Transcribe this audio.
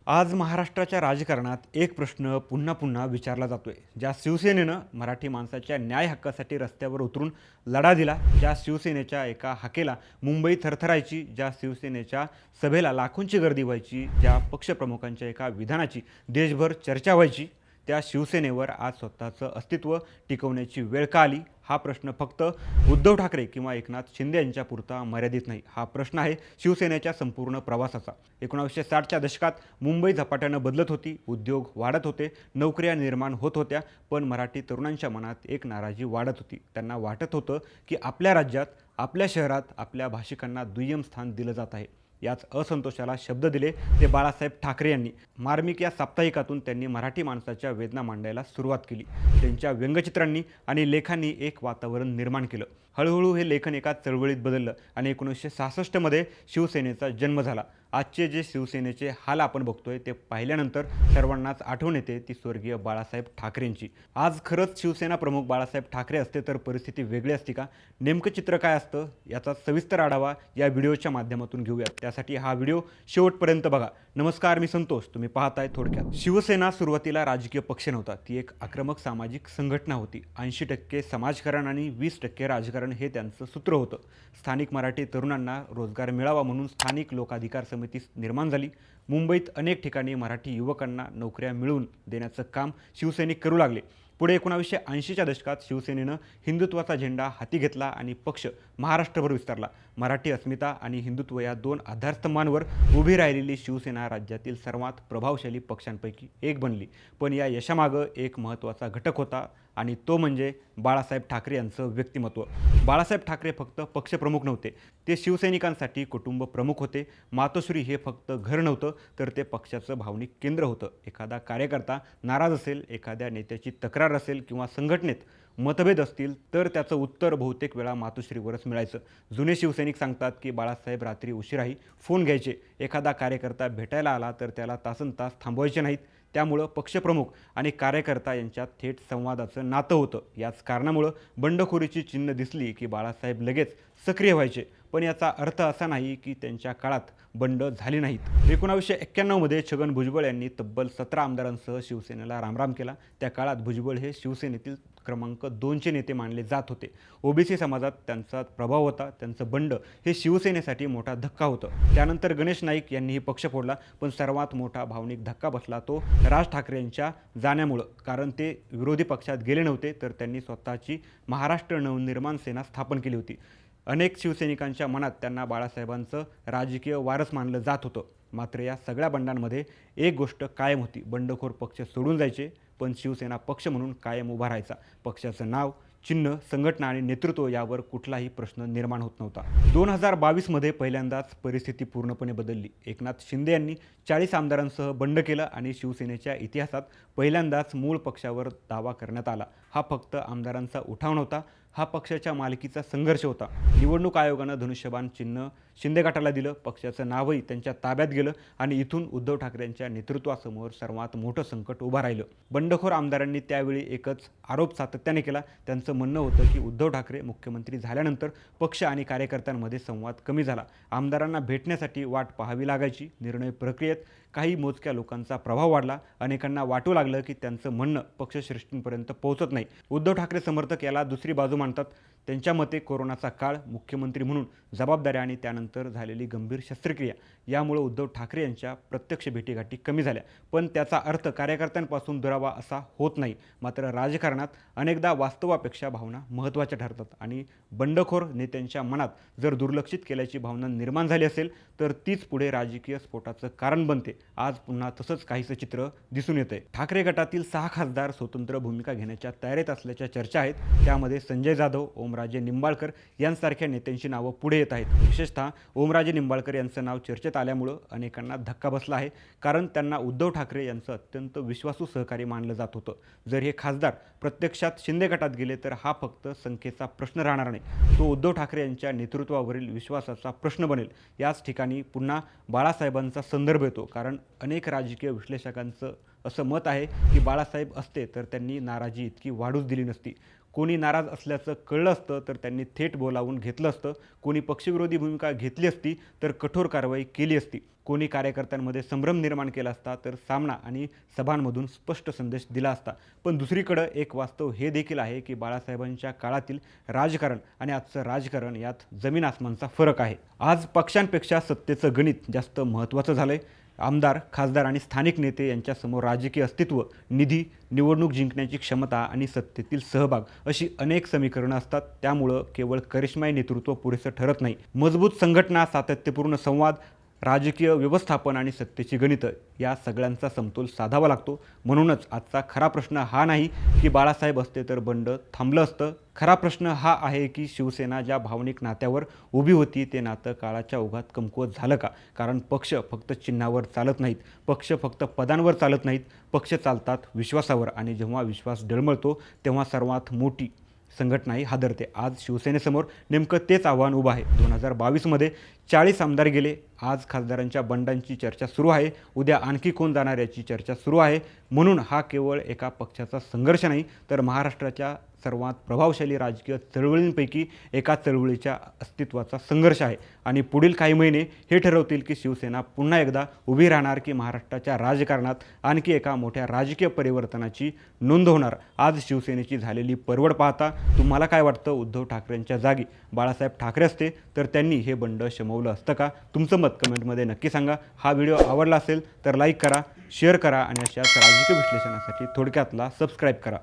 आज महाराष्ट्राच्या राजकारणात एक प्रश्न पुन्हा पुन्हा विचारला जातोय. ज्या शिवसेनेनं मराठी माणसाच्या न्याय हक्कासाठी रस्त्यावर उतरून लढा दिला, ज्या शिवसेनेच्या एका हाकेला मुंबई थरथरायची, ज्या शिवसेनेच्या सभेला लाखोंची गर्दी व्हायची, ज्या पक्षप्रमुखांच्या एका विधानाची देशभर चर्चा व्हायची, त्या शिवसेनेवर आज स्वतःचं अस्तित्व टिकवण्याची वेळ का आली? हा प्रश्न फक्त उद्धव ठाकरे किंवा एकनाथ शिंदे यांच्यापुरता मर्यादित नाही. हा प्रश्न आहे शिवसेनेच्या संपूर्ण प्रवासाचा. 1960च्या दशकात मुंबई झपाट्यानं बदलत होती, उद्योग वाढत होते, नोकऱ्या निर्माण होत होत्या, पण मराठी तरुणांच्या मनात एक नाराजी वाढत होती. त्यांना वाटत होतं की आपल्या राज्यात, आपल्या शहरात, आपल्या भाषिकांना दुय्यम स्थान दिलं जात आहे. याच असंतोषाला शब्द दिले ते बाळासाहेब ठाकरे यांनी. मार्मिक या साप्ताहिकातून त्यांनी मराठी माणसाच्या वेदना मांडायला सुरुवात केली. त्यांच्या व्यंगचित्रांनी आणि लेखांनी एक वातावरण निर्माण केलं. हळूहळू हे लेखन एका चळवळीत बदललं आणि 1966मध्ये शिवसेनेचा जन्म झाला. आजचे जे शिवसेनेचे हाल आपण बघतोय ते पाहिल्यानंतर सर्वांनाच आठवण येते ती स्वर्गीय बाळासाहेब ठाकरेंची. आज खरंच शिवसेना प्रमुख बाळासाहेब ठाकरे असते तर परिस्थिती वेगळी असती का? नेमकं चित्र काय असतं याचा सविस्तर आढावा या व्हिडिओच्या माध्यमातून घेऊयात. त्यासाठी हा व्हिडिओ शेवटपर्यंत बघा. नमस्कार, मी संतोष. तुम्ही पाहताय थोडक्यात. शिवसेना सुरुवातीला राजकीय पक्ष नव्हता, ती एक आक्रमक सामाजिक संघटना होती. 80% समाजकारण आणि 20% राजकारण हे त्यांचं सूत्र होतं. स्थानिक मराठी तरुणांना रोजगार मिळावा म्हणून स्थानिक लोकाधिकार समिती निर्माण झाली. मुंबईत अनेक ठिकाणी मराठी युवकांना नोकऱ्या मिळवून देण्याचं काम शिवसैनिक करू लागले. पुढे 1980च्या दशकात शिवसेनेनं हिंदुत्वाचा झेंडा हाती घेतला आणि पक्ष महाराष्ट्रभर विस्तारला. मराठी अस्मिता आणि हिंदुत्व या दोन आधारस्तंभांवर उभी राहिलेली शिवसेना राज्यातील सर्वात प्रभावशाली पक्षांपैकी एक बनली. पण या यशामागं एक महत्त्वाचा घटक होता आणि तो म्हणजे बाळासाहेब ठाकरे यांचं व्यक्तिमत्व. बाळासाहेब ठाकरे फक्त पक्षप्रमुख नव्हते, ते शिवसैनिकांसाठी कुटुंब प्रमुख होते. मातोश्री हे फक्त घर नव्हतं, तर ते पक्षाचं भावनिक केंद्र होतं. एखादा कार्यकर्ता नाराज असेल, एखाद्या नेत्याची तक्रार असेल किंवा संघटनेत मतभेद असतील तर त्याचं उत्तर बहुतेक वेळा मातोश्रीवरच मिळायचं. जुने शिवसैनिक सांगतात की बाळासाहेब रात्री उशिराही फोन घ्यायचे. एखादा कार्यकर्ता भेटायला आला तर त्याला तासनतास थांबवायचे नाहीत. त्यामुळं पक्षप्रमुख आणि कार्यकर्ता यांच्यात थेट संवादाचं नातं होतं. याच कारणामुळं बंडखोरीची चिन्ह दिसली की बाळासाहेब लगेच सक्रिय व्हायचे. पण याचा अर्थ असा नाही की त्यांच्या काळात बंड झाली नाहीत. 1991मध्ये छगन भुजबळ यांनी तब्बल 17 आमदारांसह शिवसेनेला रामराम केला. त्या काळात भुजबळ हे शिवसेनेतील क्रमांक 2चे नेते मानले जात होते. ओबीसी समाजात त्यांचा प्रभाव होता. त्यांचं बंड हे शिवसेनेसाठी मोठा धक्का होतं. त्यानंतर गणेश नाईक यांनीही पक्ष फोडला. पण सर्वात मोठा भावनिक धक्का बसला तो राज ठाकरे यांच्या जाण्यामुळं. कारण ते विरोधी पक्षात गेले नव्हते, तर त्यांनी स्वतःची महाराष्ट्र नवनिर्माण सेना स्थापन केली होती. अनेक शिवसैनिकांच्या मनात त्यांना बाळासाहेबांचं राजकीय वारस मानलं जात होतं. मात्र या सगळ्या बंडांमध्ये एक गोष्ट कायम होती. बंडखोर पक्ष सोडून जायचे, पण शिवसेना पक्ष म्हणून कायम उभा राहायचा. पक्षाचं नाव, चिन्ह, संघटना आणि नेतृत्व यावर कुठलाही प्रश्न निर्माण होत नव्हता. 2022मध्ये पहिल्यांदाच परिस्थिती पूर्णपणे बदलली. एकनाथ शिंदे यांनी 40 आमदारांसह बंड केलं आणि शिवसेनेच्या इतिहासात पहिल्यांदाच मूळ पक्षावर दावा करण्यात आला. हा फक्त आमदारांचा उठाव नव्हता, हा पक्षाच्या मालकीचा संघर्ष होता. निवडणूक आयोगानं धनुष्यबाण चिन्ह शिंदे गटाला दिलं. पक्षाचं नावही त्यांच्या ताब्यात गेलं आणि इथून उद्धव ठाकरेंच्या नेतृत्वासमोर सर्वात मोठं संकट उभं राहिलं. बंडखोर आमदारांनी त्यावेळी एकच आरोप सातत्याने केला. त्यांचं म्हणणं होतं की उद्धव ठाकरे मुख्यमंत्री झाल्यानंतर पक्ष आणि कार्यकर्त्यांमध्ये संवाद कमी झाला. आमदारांना भेटण्यासाठी वाट पाहावी लागायची. निर्णय प्रक्रियेत काही मोजक्या लोकांचा प्रभाव वाढला. अनेकांना वाटू लागलं की त्यांचं म्हणणं पक्षश्रेष्ठींपर्यंत पोहोचत नाही. उद्धव ठाकरे समर्थक याला दुसरी बाजू मानतात. त्यांच्या मते कोरोनाचा काळ, मुख्यमंत्री म्हणून जबाबदाऱ्या आणि त्यानंतर झालेली गंभीर शस्त्रक्रिया यामुळे उद्धव ठाकरे यांच्या प्रत्यक्ष भेटीगाठी कमी झाल्या. पण त्याचा अर्थ कार्यकर्त्यांपासून दुरावा असा होत नाही. मात्र राजकारणात अनेकदा वास्तवापेक्षा भावना महत्त्वाच्या ठरतात आणि बंडखोर नेत्यांच्या मनात जर दुर्लक्षित केल्याची भावना निर्माण झाली असेल तर तीच पुढे राजकीय स्फोटाचं कारण बनते. आज पुन्हा तसंच काहीसं चित्र दिसून येतंय. ठाकरे गटातील 6 खासदार स्वतंत्र भूमिका घेण्याच्या तयारीत असल्याच्या चर्चा आहेत. त्यामध्ये संजय जाधव, ओमराजे निंबाळकर यांसारख्या नेत्यांची नावं पुढे येत आहेत. विशेषतः ओमराजे निंबाळकर यांचं नाव चर्चेत आल्यामुळं अनेकांना धक्का बसला आहे. कारण त्यांना उद्धव ठाकरे यांचं अत्यंत विश्वासू सहकारी मानलं जात होतं. जर हे खासदार प्रत्यक्षात शिंदे गटात गेले तर हा फक्त संख्येचा प्रश्न राहणार नाही, तो उद्धव ठाकरे यांच्या नेतृत्वावरील विश्वासाचा प्रश्न बनेल. याच ठिकाणी पुन्हा बाळासाहेबांचा संदर्भ येतो. कारण अनेक राजकीय विश्लेषकांचं असं मत आहे की बाळासाहेब असते तर त्यांनी नाराजी इतकी वाढूच दिली नसती. कोणी नाराज असल्याचं कळलं असतं तर त्यांनी थेट बोलावून घेतलं असतं, कोणी पक्षविरोधी भूमिका घेतली असती तर कठोर कारवाई केली असती, कोणी कार्यकर्त्यांमध्ये संभ्रम निर्माण केला असता तर सामना आणि सभांमधून स्पष्ट संदेश दिला असता. पण दुसरीकडं एक वास्तव हे देखील आहे की बाळासाहेबांच्या काळातील राजकारण आणि आजचं राजकारण यात जमीन आसमानचा फरक आहे. आज पक्षांपेक्षा सत्तेचं गणित जास्त महत्त्वाचं झालंय. आमदार, खासदार आणि स्थानिक नेते यांच्यासमोर राजकीय अस्तित्व, निधी, निवडणूक जिंकण्याची क्षमता आणि सत्तेतील सहभाग अशी अनेक समीकरणं असतात. त्यामुळं केवळ करिश्माई नेतृत्व पुरेसं ठरत नाही. मजबूत संघटना, सातत्यपूर्ण संवाद, राजकीय व्यवस्थापन आणि सत्तेची गणितं या सगळ्यांचा समतोल साधावा लागतो. म्हणूनच आजचा खरा प्रश्न हा नाही की बाळासाहेब असते तर बंड थांबलं असतं. खरा प्रश्न हा आहे की शिवसेना ज्या भावनिक नात्यावर उभी होती ते नातं काळाच्या ओघात कमकुवत झालं का? कारण पक्ष फक्त चिन्हावर चालत नाहीत, पक्ष फक्त पदांवर चालत नाहीत, पक्ष चालतात विश्वासावर. आणि जेव्हा विश्वास डळमळतो तेव्हा सर्वात मोठी संघटनाही हादरते. आज शिवसेनेसमोर नेमकं तेच आव्हान उभं आहे. 2022मध्ये 40 आमदार गेले. आज खासदारांच्या बंडांची चर्चा सुरू आहे. उद्या आणखी कोण जाणार याची चर्चा सुरू आहे. म्हणून हा केवळ एका पक्षाचा संघर्ष नाही तर महाराष्ट्राच्या सर्वात प्रभावशाली राजकीय चळवळींपैकी एका चळवळीच्या अस्तित्वाचा संघर्ष आहे. आणि पुढील काही महिने हे ठरवतील की शिवसेना पुन्हा एकदा उभी राहणार की महाराष्ट्राच्या राजकारणात आणखी एका मोठ्या राजकीय परिवर्तनाची नोंद होणार. आज शिवसेनेची झालेली परवड पाहता तुम्हाला काय वाटतं? उद्धव ठाकरेंच्या जागी बाळासाहेब ठाकरे असते तर त्यांनी हे बंड शमवलं असतं का? तुमचं मत कमेंटमध्ये नक्की सांगा. हा व्हिडिओ आवडला असेल तर लाईक करा, शेअर करा आणि अशाच राजकीय विश्लेषणासाठी थोडक्यातला सबस्क्राईब करा.